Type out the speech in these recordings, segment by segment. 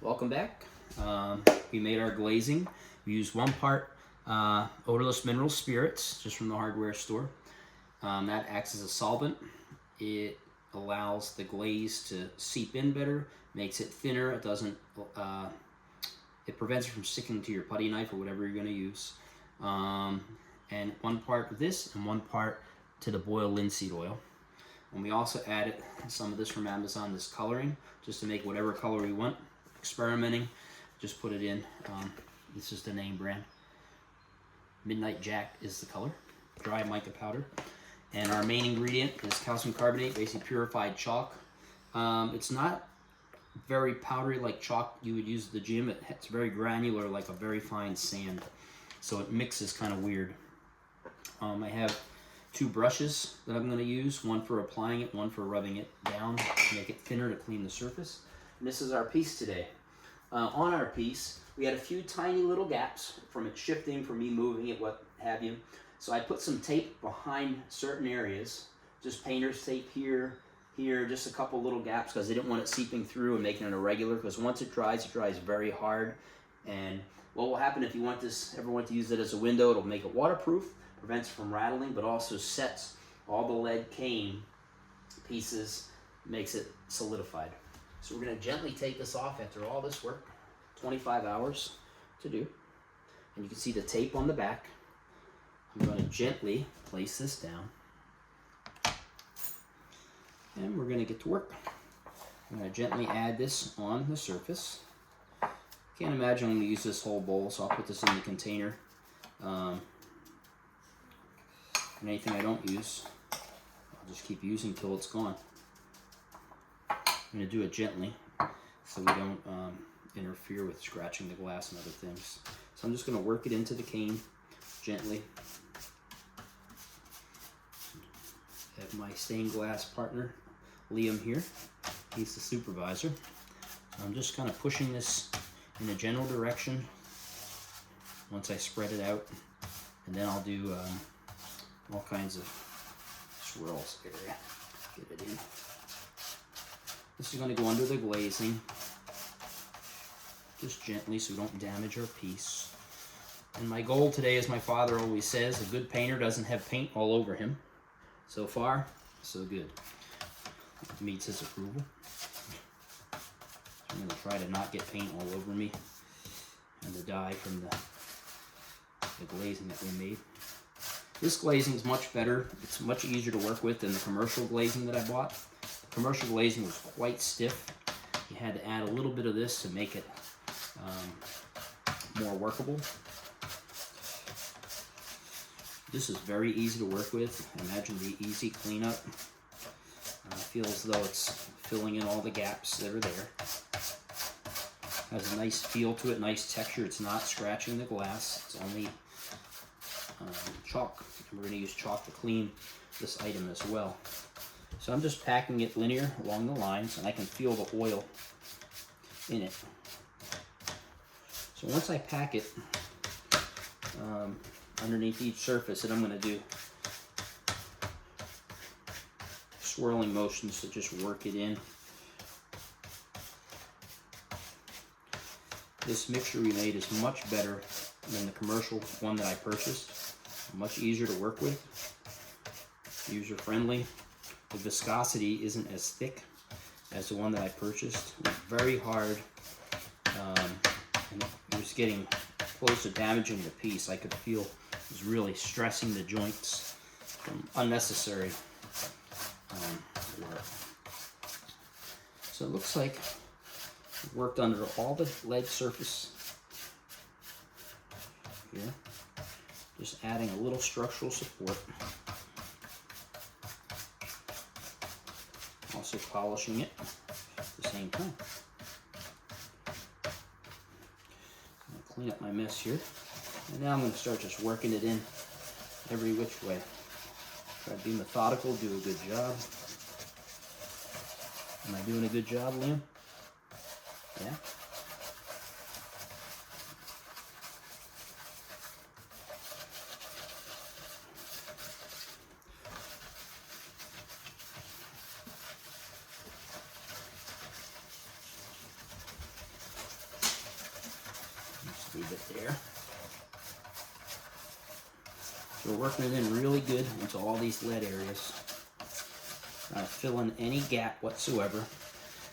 Welcome back. We made our glazing. We used 1 part odorless mineral spirits, just from the hardware store. That acts as a solvent. It allows the glaze to seep in better, makes it thinner. It doesn't. It prevents it from sticking to your putty knife or whatever you're going to use. And 1 part of this and 1 part to the boiled linseed oil. And we also added some of this from Amazon, this coloring, just to make whatever color we want. Experimenting, just put it in. This is the name brand. Midnight Jack is the color, dry mica powder. And our main ingredient is calcium carbonate, basically purified chalk. It's not very powdery like chalk you would use at the gym. It's very granular, like a very fine sand. So it mixes kind of weird. I have 2 brushes that I'm going to use, 1 for applying it, 1 for rubbing it down to make it thinner to clean the surface. And this is our piece today. On our piece, we had a few tiny little gaps from it shifting, from me moving it, what have you. So I put some tape behind certain areas, just painter's tape here, just a couple little gaps because I didn't want it seeping through and making it irregular, because once it dries very hard. And what will happen if you ever want to use it as a window, it'll make it waterproof, prevents it from rattling, but also sets all the lead cane pieces, makes it solidified. So we're going to gently take this off after all this work, 25 hours to do. And you can see the tape on the back. I'm going to gently place this down. And we're going to get to work. I'm going to gently add this on the surface. Can't imagine I'm going to use this whole bowl, so I'll put this in the container. And anything I don't use, I'll just keep using until it's gone. I'm going to do it gently so we don't interfere with scratching the glass and other things. So I'm just going to work it into the cane gently. I have my stained glass partner, Liam, here. He's the supervisor. So I'm just kind of pushing this in a general direction once I spread it out, and then I'll do all kinds of swirls area. Get it in. This is going to go under the glazing, just gently so we don't damage our piece. And my goal today, as my father always says, a good painter doesn't have paint all over him. So far, so good. It meets his approval. I'm going to try to not get paint all over me and the dye from the glazing that we made. This glazing is much better. It's much easier to work with than the commercial glazing that I bought. The commercial glazing was quite stiff. You had to add a little bit of this to make it more workable. This is very easy to work with. Imagine the easy cleanup. I feel as though it's filling in all the gaps that are there. Has a nice feel to it, nice texture. It's not scratching the glass. It's only chalk. We're going to use chalk to clean this item as well. So I'm just packing it linear along the lines, and I can feel the oil in it. So once I pack it underneath each surface, that I'm going to do swirling motions to just work it in. This mixture we made is much better than the commercial one that I purchased. Much easier to work with, user friendly. The viscosity isn't as thick as the one that I purchased. It's very hard, and it was getting close to damaging the piece. I could feel it was really stressing the joints from unnecessary work. So it looks like it worked under all the lead surface here. Just adding a little structural support. Also polishing it at the same time. I'll clean up my mess here. And now I'm going to start just working it in every which way. Try to be methodical, do a good job. Am I doing a good job, Liam? Yeah? little bit there. So we're working it in really good into all these lead areas. Trying to fill in any gap whatsoever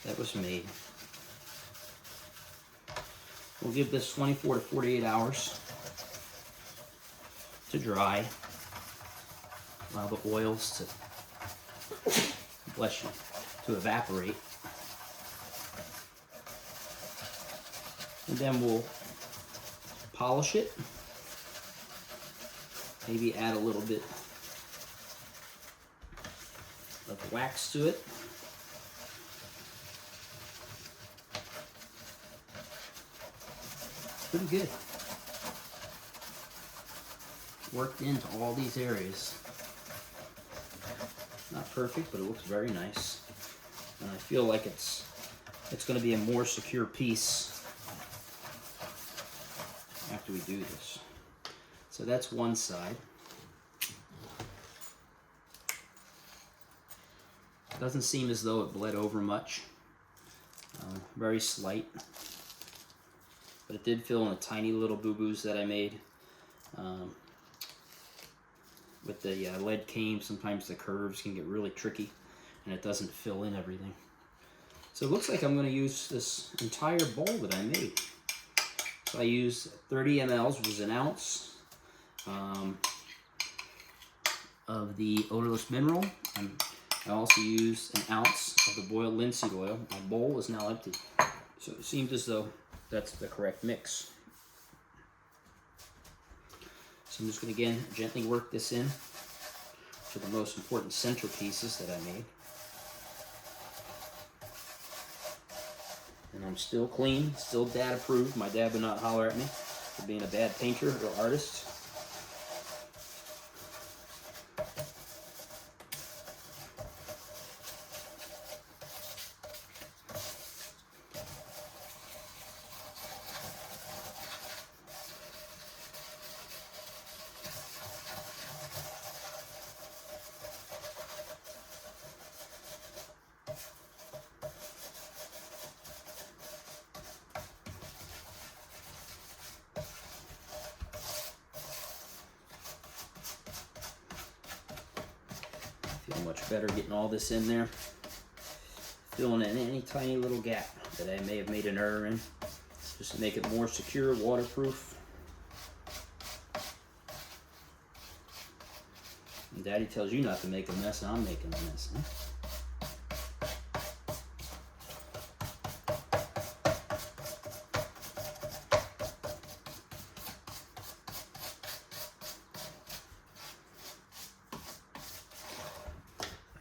that was made. We'll give this 24 to 48 hours to dry. Allow the oils to, bless you, to evaporate. And then we'll polish it. Maybe add a little bit of wax to it. Pretty good. Worked into all these areas. Not perfect, but it looks very nice. And I feel like it's going to be a more secure piece after we do this. So that's one side. Doesn't seem as though it bled over much. Very slight. But it did fill in the tiny little boo-boos that I made. With the lead cane, sometimes the curves can get really tricky and it doesn't fill in everything. So it looks like I'm going to use this entire bowl that I made. So I used 30 mLs, which is an ounce, of the odorless mineral, and I also used an ounce of the boiled linseed oil. My bowl is now empty, so it seems as though that's the correct mix. So I'm just going to again gently work this in to the most important centerpieces that I made. And I'm still clean, still dad approved. My dad would not holler at me for being a bad painter or artist. Feel much better getting all this in there. Filling in any tiny little gap that I may have made an error in, just to make it more secure, waterproof. And Daddy tells you not to make a mess, and I'm making a mess, huh?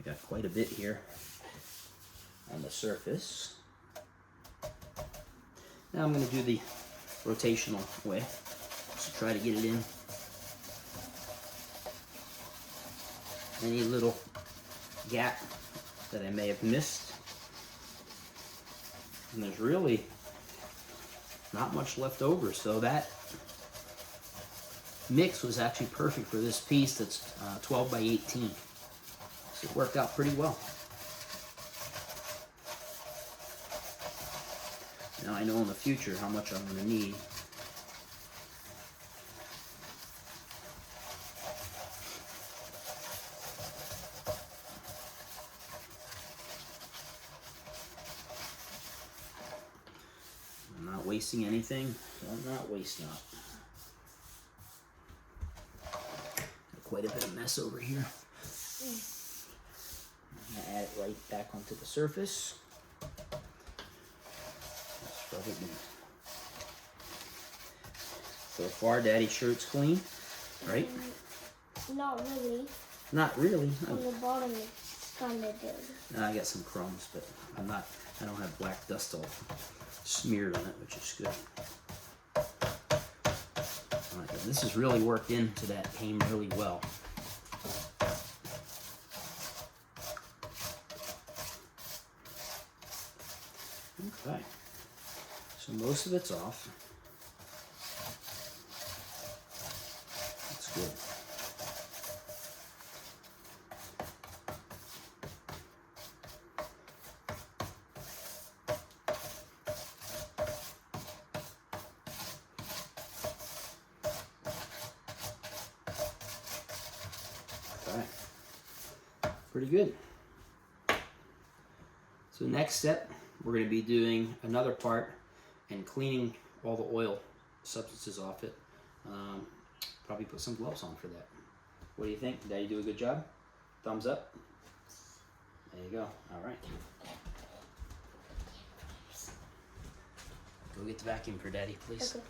Got quite a bit here on the surface. Now I'm going to do the rotational way, just to try to get it in. Any little gap that I may have missed. And there's really not much left over, so that mix was actually perfect for this piece that's 12 by 18. It worked out pretty well. Now I know in the future how much I'm going to need. I'm not wasting anything, so I'm not wasting up. Quite a bit of mess over here. I'm going to add it right back onto the surface. Let's rub it in. So far, Daddy's shirt's clean, right? Not really. Not really. On the bottom, it's kind of dirty. No, I got some crumbs, but I don't have black dust all smeared on it, which is good. All right, this has really worked into that cane really well. Okay, so most of it's off. That's good. Pretty good. So next step, we're going to be doing another part and cleaning all the oil substances off it. Probably put some gloves on for that. What do you think? Did Daddy do a good job? Thumbs up. There you go. All right. Go get the vacuum for Daddy, please. Okay.